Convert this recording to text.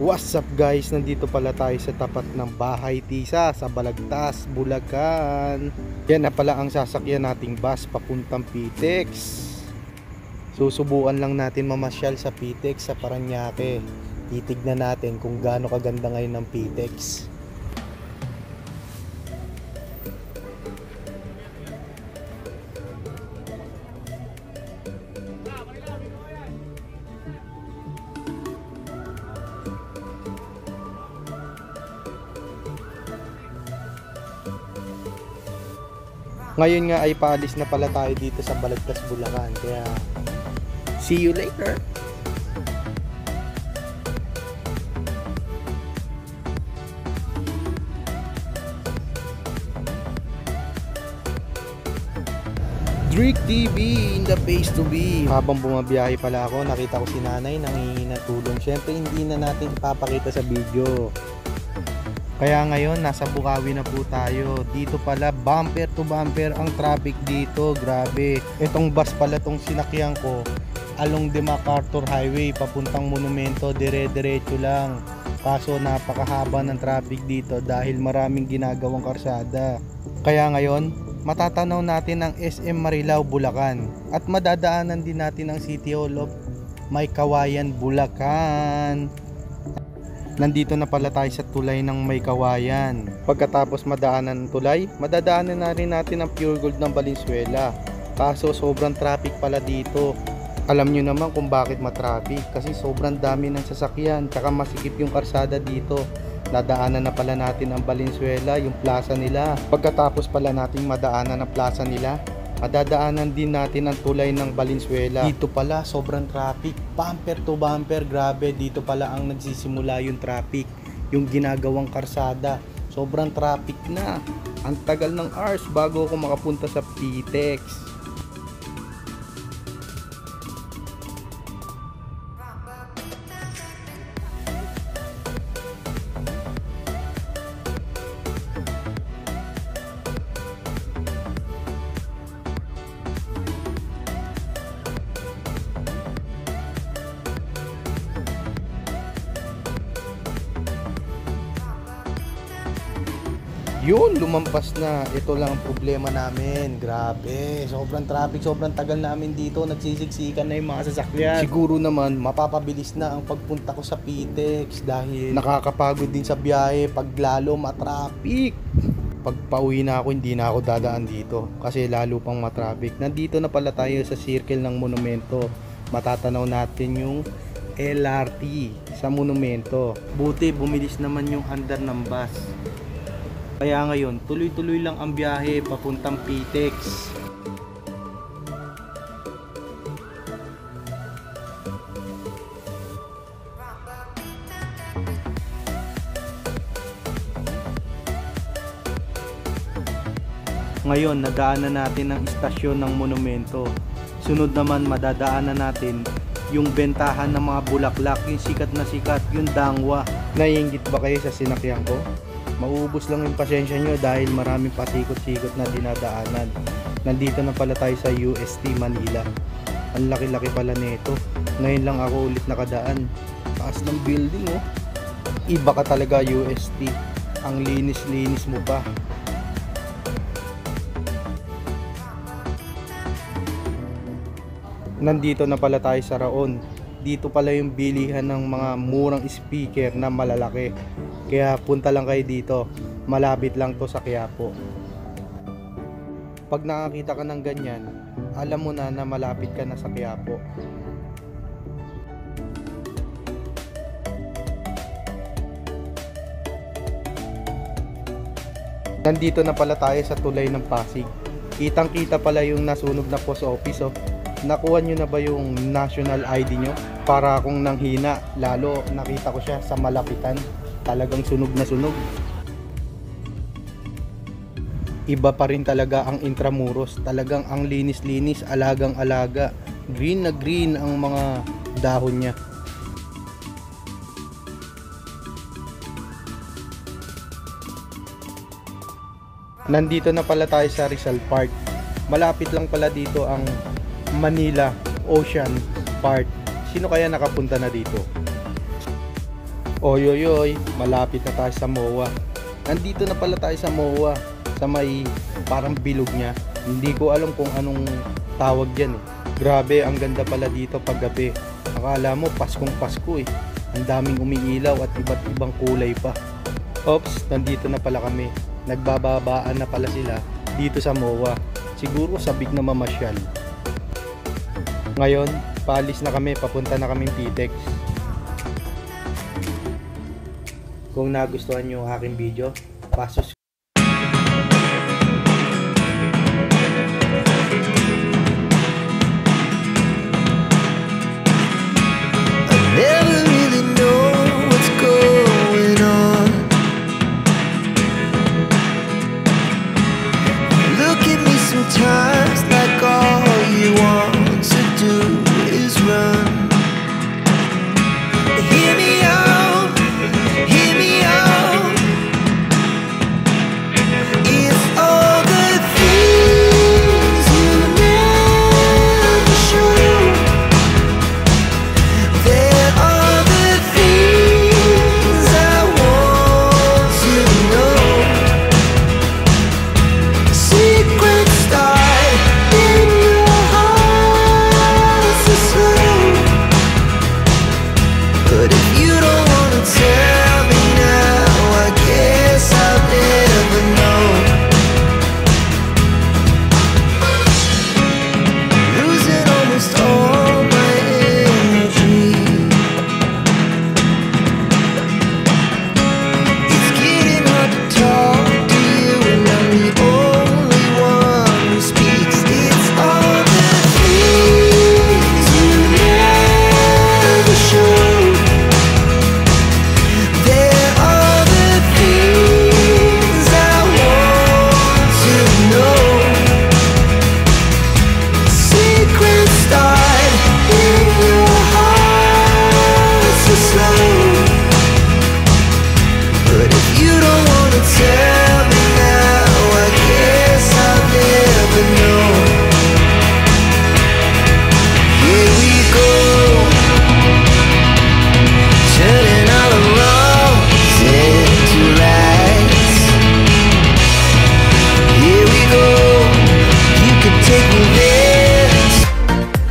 What's up guys? Nandito pala tayo sa tapat ng Bahay Tisa sa Balagtas, Bulacan. Yan na pala ang sasakyan nating bus papuntang Pitex. Susubukan lang natin mamasyal sa Pitex sa Parañaque. Titignan natin kung gaano kaganda ngayon ng Pitex. Ngayon nga ay paalis na pala tayo dito sa Balagtas, Bulacan. Kaya see you later. Drake TV in the place to be. Habang bumabiyahe pala ako, nakita ko si nanay nanghihingi ng tulong. Syempre hindi na natin ipapakita sa video. Kaya ngayon nasa Bukawi na po tayo. Dito pala bumper to bumper ang traffic dito. Grabe. Itong bus pala tong sinakyan ko along the MacArthur Highway papuntang Monumento. Dire-diretso lang. Kaso napakahaba ng traffic dito dahil maraming ginagawang karsada. Kaya ngayon matatanaw natin ang SM Marilao, Bulacan. At madadaanan din natin ang City Hall of Maykawayan, Bulacan. Nandito na pala tayo sa tulay ng Maykawayan. Pagkatapos madaanan ng tulay, madadaanan na rin natin ang Pure Gold ng Valenzuela. Kaso sobrang traffic pala dito. Alam nyo naman kung bakit matraffic. Kasi sobrang dami ng sasakyan. Tsaka masikip yung karsada dito. Nadaanan na pala natin ang Valenzuela, yung plaza nila. Pagkatapos pala nating madaanan ang plaza nila, madadaanan din natin ang tulay ng Valenzuela. Dito pala sobrang traffic, bumper to bumper. Grabe, dito pala ang nagsisimula yung traffic, yung ginagawang karsada. Sobrang traffic na. Ang tagal ng hours bago ako makapunta sa Pitex. Yun, lumampas na. Ito lang ang problema namin. Grabe, sobrang traffic, sobrang tagal namin dito. Nagsisiksikan na yung mga sasakyan. Siguro naman mapapabilis na ang pagpunta ko sa Pitex dahil nakakapagod din sa biyahe pag lalo matraffic. Pag pauwi na ako, hindi na ako dadaan dito kasi lalo pang matraffic. Nandito na pala tayo sa circle ng Monumento. Matatanaw natin yung LRT sa Monumento. Buti bumilis naman yung andar ng bus. Kaya ngayon, tuloy-tuloy lang ang biyahe papuntang Pitex. Ngayon, nadaanan natin ang istasyon ng Monumento. Sunod naman, madadaanan natin yung bentahan ng mga bulaklak, yung sikat na sikat, yung dangwa. Naiinggit ba kayo sa sinakyan ko? Mauubos lang yung pasensya nyo dahil maraming pasikot-sikot na dinadaanan. Nandito na pala tayo sa UST Manila. Ang laki-laki pala nito. Ngayon lang ako ulit nakadaan. Taas ng building oh. Iba ka talaga UST. Ang linis-linis mo pa. Nandito na pala tayo sa Raon. Dito pala yung bilihan ng mga murang speaker na malalaki. Kaya punta lang kayo dito. Malapit lang to sa Quiapo. Pag nakakita ka ng ganyan, alam mo na na malapit ka na sa Quiapo. Nandito na pala tayo sa tulay ng Pasig. Kitang-kita pala yung nasunog na post office oh. Nakuha nyo na ba yung national ID nyo? Para akong nanghina, lalo nakita ko siya sa malapitan. Talagang sunog na sunog. Iba pa rin talaga ang Intramuros. Talagang ang linis-linis, alagang-alaga. Green na green ang mga dahon niya. Nandito na pala tayo sa Rizal Park. Malapit lang pala dito ang Manila Ocean Park. Sino kaya nakapunta na dito? Oy, oy, oy, malapit na tayo sa MOA. Nandito na pala tayo sa MOA, sa may parang bilog niya. Hindi ko alam kung anong tawag dyan eh. Grabe, ang ganda pala dito pag gabi. Akala mo Paskong Pasko eh. Ang daming umiilaw at iba't ibang kulay pa. Ops, nandito na pala kami. Nagbababaan na pala sila dito sa MOA. Siguro sabik na mamasyal. Ngayon, paalis na kami, papunta na kaming Pitex. Kung nagustuhan nyo ang aking video, pasus